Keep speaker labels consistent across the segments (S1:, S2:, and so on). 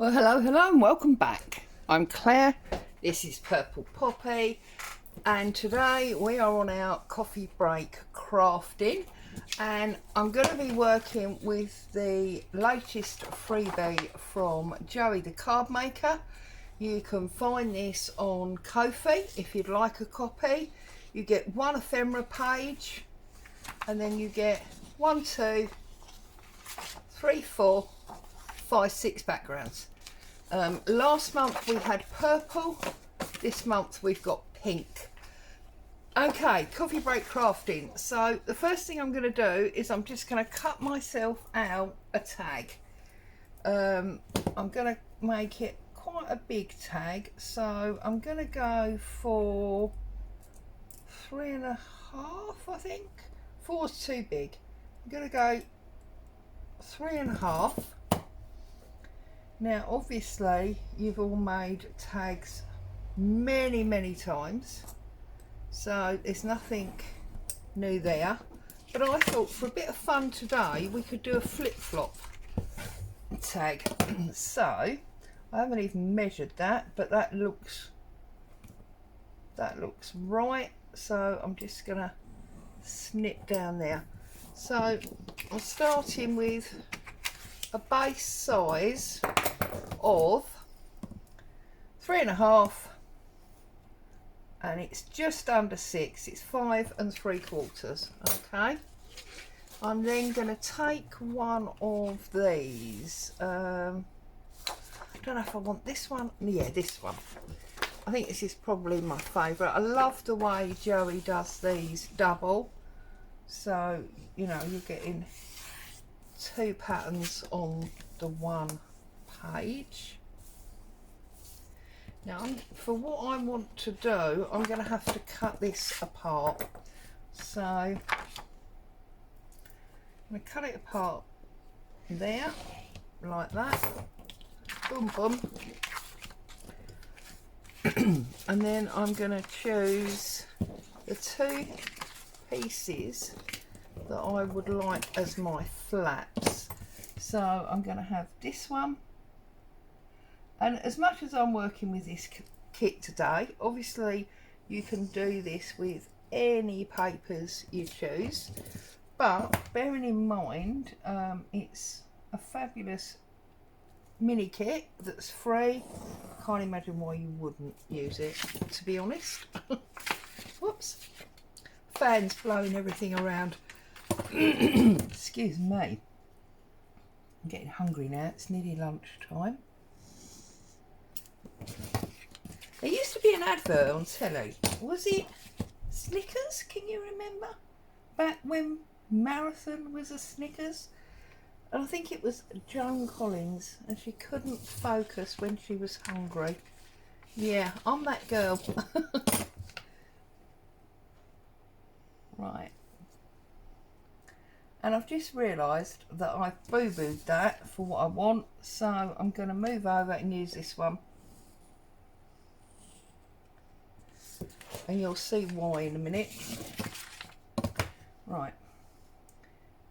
S1: Well, hello and welcome back. I'm Claire, this is Purple Poppy, and today we are on our coffee break crafting, and I'm going to be working with the latest freebie from Joey the Card Maker. You can find this on Ko-fi if you'd like a copy. You get one ephemera page, and then you get 1, 2, 3, 4, 5, 6 backgrounds. Last month we had purple, this month we've got pink. Okay, coffee break crafting. So the first thing I'm going to do is I'm just going to cut myself out a tag. I'm going to make it quite a big tag, so I'm going to go for 3.5, I think. 4's too big. I'm going to go 3.5. Now obviously you've all made tags many times, so there's nothing new there, but I thought for a bit of fun today we could do a flip-flop tag. So I haven't even measured that, but that looks right, so I'm just gonna snip down there. So I'm starting with a base size of 3.5, and it's just under 6. It's 5 3/4. Okay, I'm then going to take one of these. I don't know if I want this one. Yeah, this one. I think this is probably my favourite. I love the way Joey does these double, so you know you're getting 2 patterns on the one page. Now for what I want to do, I'm going to have to cut this apart, so I'm going to cut it apart there like that, boom boom. And then I'm going to choose the 2 pieces that I would like as my flaps. So I'm going to have this one, and as much as I'm working with this kit today, obviously you can do this with any papers you choose, but bearing in mind it's a fabulous mini kit that's free. Can't imagine why you wouldn't use it, to be honest. Whoops, fans blowing everything around. Excuse me, I'm getting hungry now, it's nearly lunchtime. There used to be an advert on telly, was it Snickers? Can you remember? Back when Marathon was a Snickers? And I think it was Joan Collins, and she couldn't focus when she was hungry. Yeah, I'm that girl. Right. And I've just realised that I've boo-booed that for what I want, so I'm going to move over and use this one. And you'll see why in a minute. Right.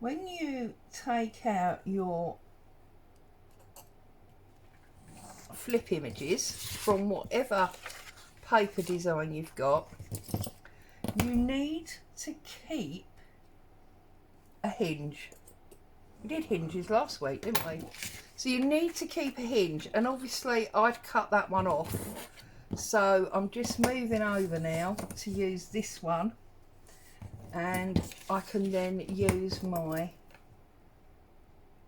S1: When you take out your flip images from whatever paper design you've got, you need to keep a hinge. We did hinges last week, didn't we? So you need to keep a hinge, and obviously I'd cut that one off, so I'm just moving over now to use this one, and I can then use my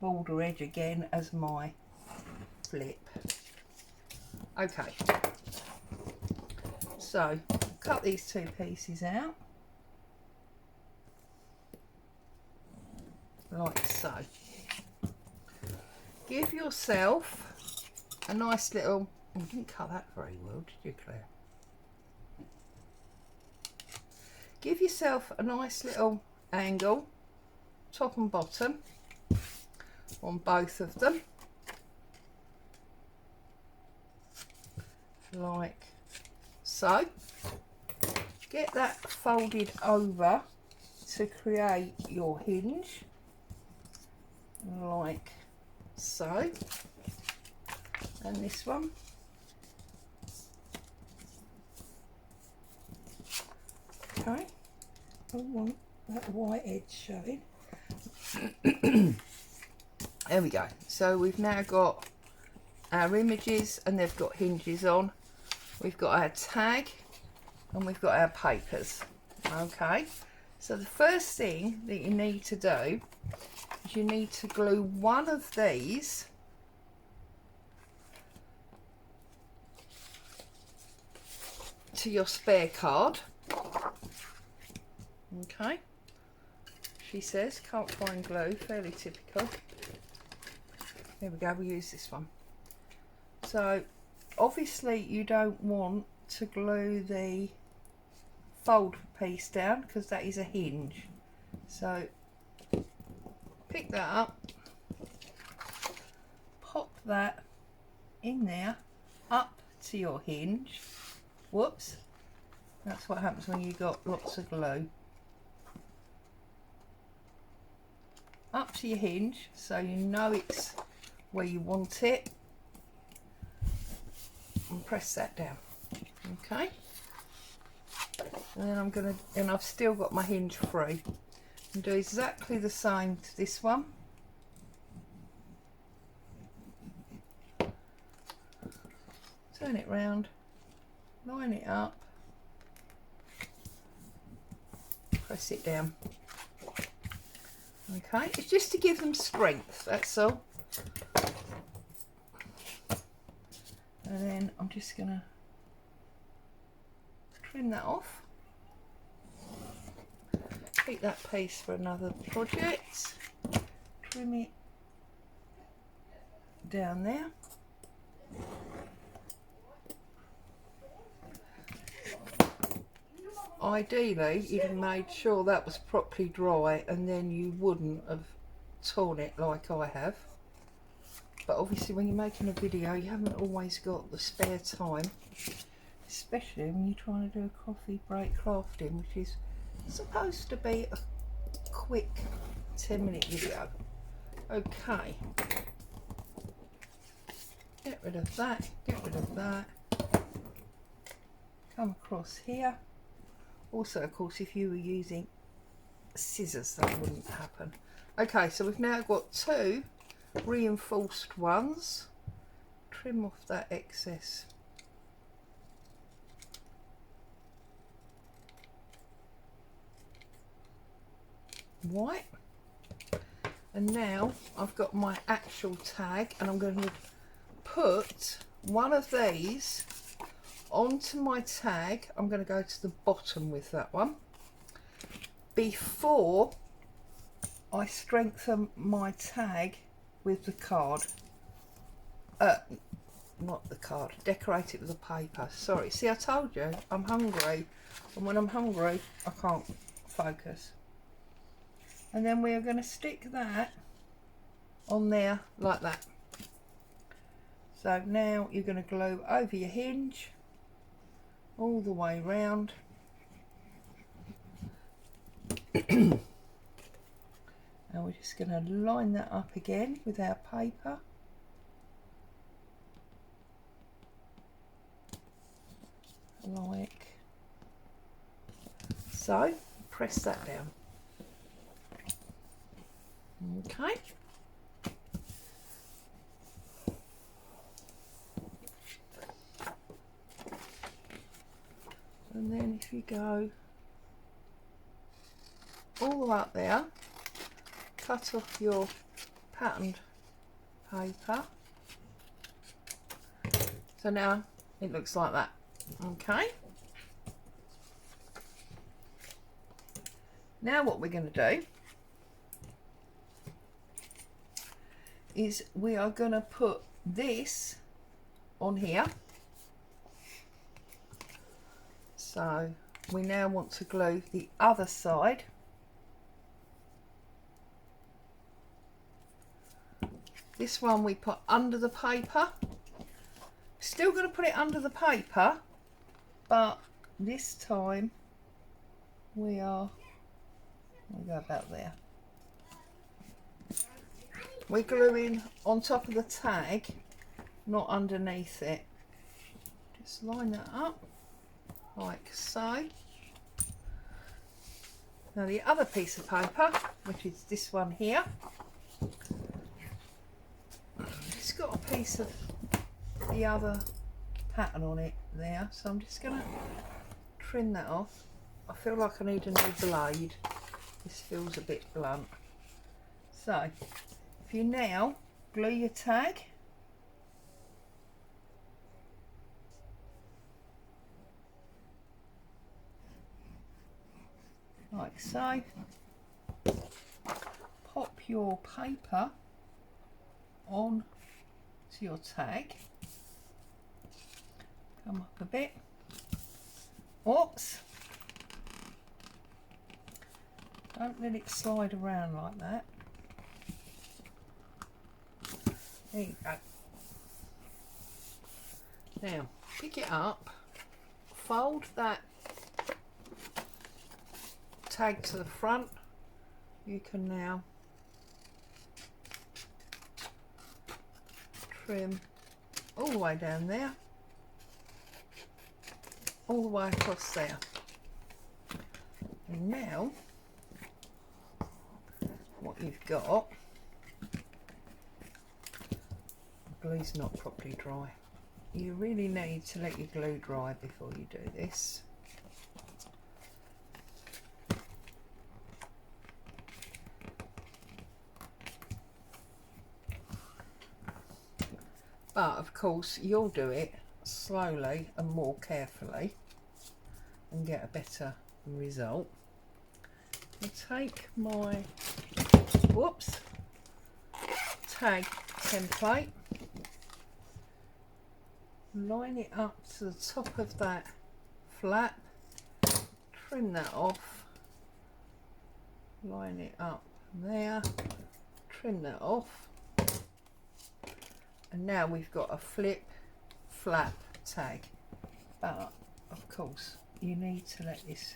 S1: border edge again as my flip. Okay, so cut these 2 pieces out like so. Give yourself a nice little, you didn't cut that very well, did you, Claire? Give yourself a nice little angle, top and bottom, on both of them, like so. Get that folded over to create your hinge, like so. and this one. Okay, I want that white edge showing. There we go. So we've now got our images and they've got hinges on. We've got our tag and we've got our papers. Okay, so the first thing that you need to do is you need to glue one of these to your spare card. Okay, she says can't find glue, fairly typical. There we go, we'll use this one. So obviously you don't want to glue the fold piece down because that is a hinge. So pick that up, pop that in there up to your hinge. Whoops, that's what happens when you got lots of glue. Up to your hinge so you know it's where you want it, and press that down. Okay, and then I'm gonna, and I've still got my hinge free, and do exactly the same to this one. Turn it round, line it up, press it down. Okay, it's just to give them strength, that's all. And then I'm just gonna trim that off. Keep that piece for another project. Trim it down there. Ideally, you'd have made sure that was properly dry and then you wouldn't have torn it like I have. But obviously when you're making a video, you haven't always got the spare time, especially when you're trying to do a coffee break crafting, which is supposed to be a quick 10-minute video. Okay, get rid of that, get rid of that, come across here. Also, of course, if you were using scissors, that wouldn't happen. Okay, so we've now got two reinforced ones. Trim off that excess white. And now I've got my actual tag, and I'm going to put one of these onto my tag. I'm going to go to the bottom with that one before I strengthen my tag with the card. Not the card, decorate it with the paper. Sorry, see, I told you I'm hungry, and when I'm hungry I can't focus. And then we are going to stick that on there like that. So now you're going to glue over your hinge all the way round. And we're just going to line that up again with our paper. Like so. Press that down. Okay. And then if you go all the way up there, cut off your patterned paper. So now it looks like that. Okay. Now what we're going to do is we are going to put this on here. So we now want to glue the other side. This one we put under the paper. Still going to put it under the paper, but this time we'll go about there. We're gluing on top of the tag not underneath it. Just line that up like so. Now the other piece of paper, which is this one here, it's got a piece of the other pattern on it there, so I'm just going to trim that off. I feel like I need a new blade. This feels a bit blunt. So if you now glue your tag, like so, pop your paper on to your tag, come up a bit, oops, don't let it slide around like that, there you go. Now pick it up, fold that tag to the front. You can now trim all the way down there, all the way across there. And now what you've got, the glue's not properly dry. You really need to let your glue dry before you do this. But of course you'll do it slowly and more carefully and get a better result. I'll take my tag template, line it up to the top of that flap, trim that off, line it up there, trim that off, and now we've got a flip flap tag. But of course you need to let this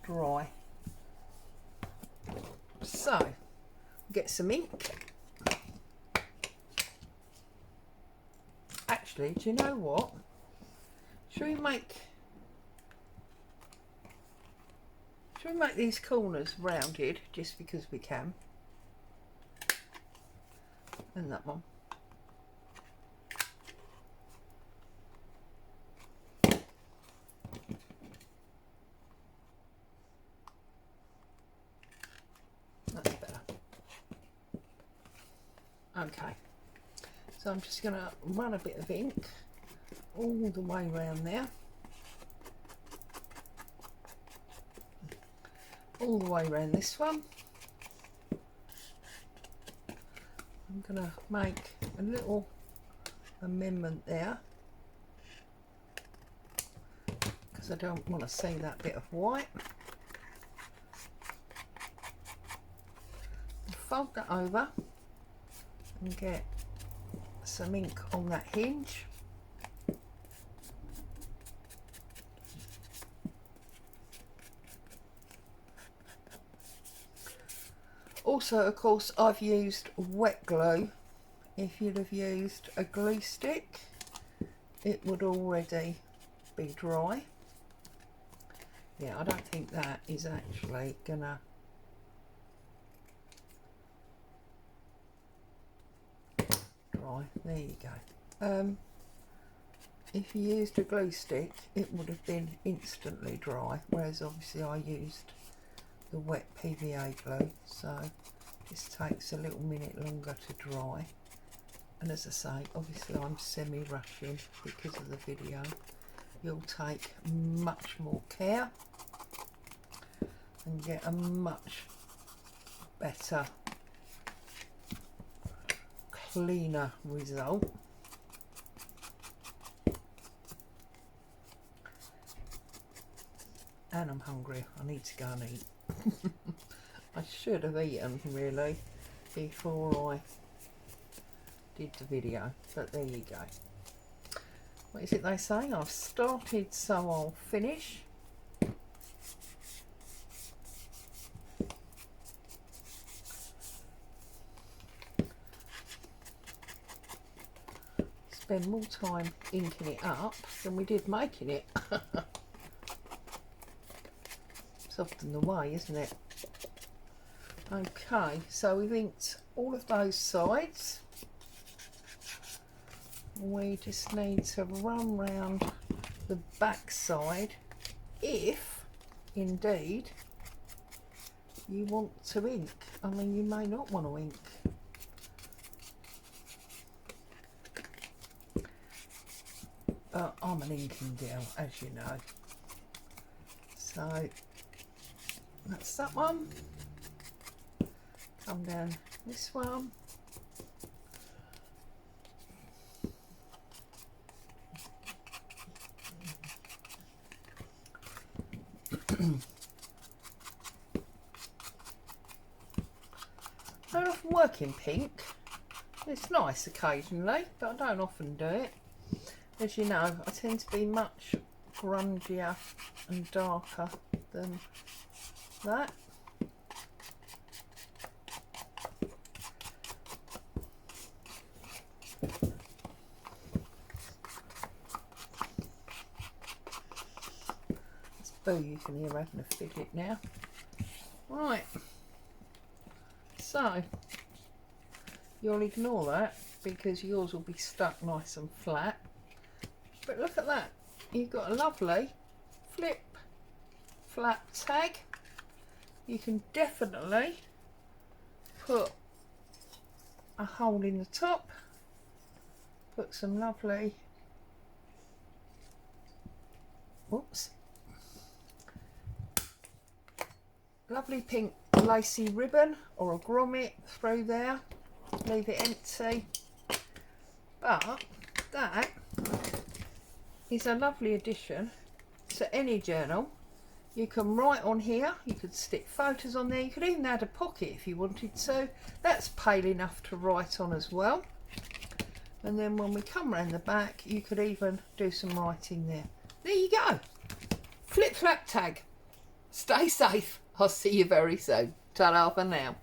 S1: dry. So get some ink. Actually, do you know what? Should we make these corners rounded just because we can? And that one. That's better. Okay. So I'm just going to run a bit of ink all the way around there. All the way around this one. I'm going to make a little amendment there because I don't want to see that bit of white. Fold that over and get some ink on that hinge. Also, of course, I've used wet glue. If you'd have used a glue stick, it would already be dry. Yeah, I don't think that is actually gonna dry. There you go. If you used a glue stick, it would have been instantly dry, whereas obviously I used the wet PVA glue, so this takes a little minute longer to dry. And as I say, obviously I'm semi-rushing because of the video. You'll take much more care and get a much better, cleaner result. And I'm hungry. I need to go and eat. I should have eaten really before I did the video, but there you go. What is it they say? I've started, so I'll finish. spend more time inking it up than we did making it. It's often the way, isn't it? Okay, so we've inked all of those sides. We just need to run round the back side if indeed you want to ink. I mean, you may not want to ink. But I'm an inking girl, as you know. So that's that one. Come down this one. I don't often work in pink. It's nice occasionally, but I don't often do it. As you know, I tend to be much grungier and darker than that. It's Boo, you can hear having a fidget now. Right, so you'll ignore that because yours will be stuck nice and flat. But look at that, you've got a lovely flip flat tag. You can definitely put a hole in the top, put some lovely, whoops, lovely pink lacy ribbon or a grommet through there, leave it empty. But that is a lovely addition to any journal. You can write on here, you could stick photos on there, you could even add a pocket if you wanted to. That's pale enough to write on as well. And then when we come round the back, you could even do some writing there. There you go. Flip flap tag. Stay safe. I'll see you very soon. Ta-ra for now.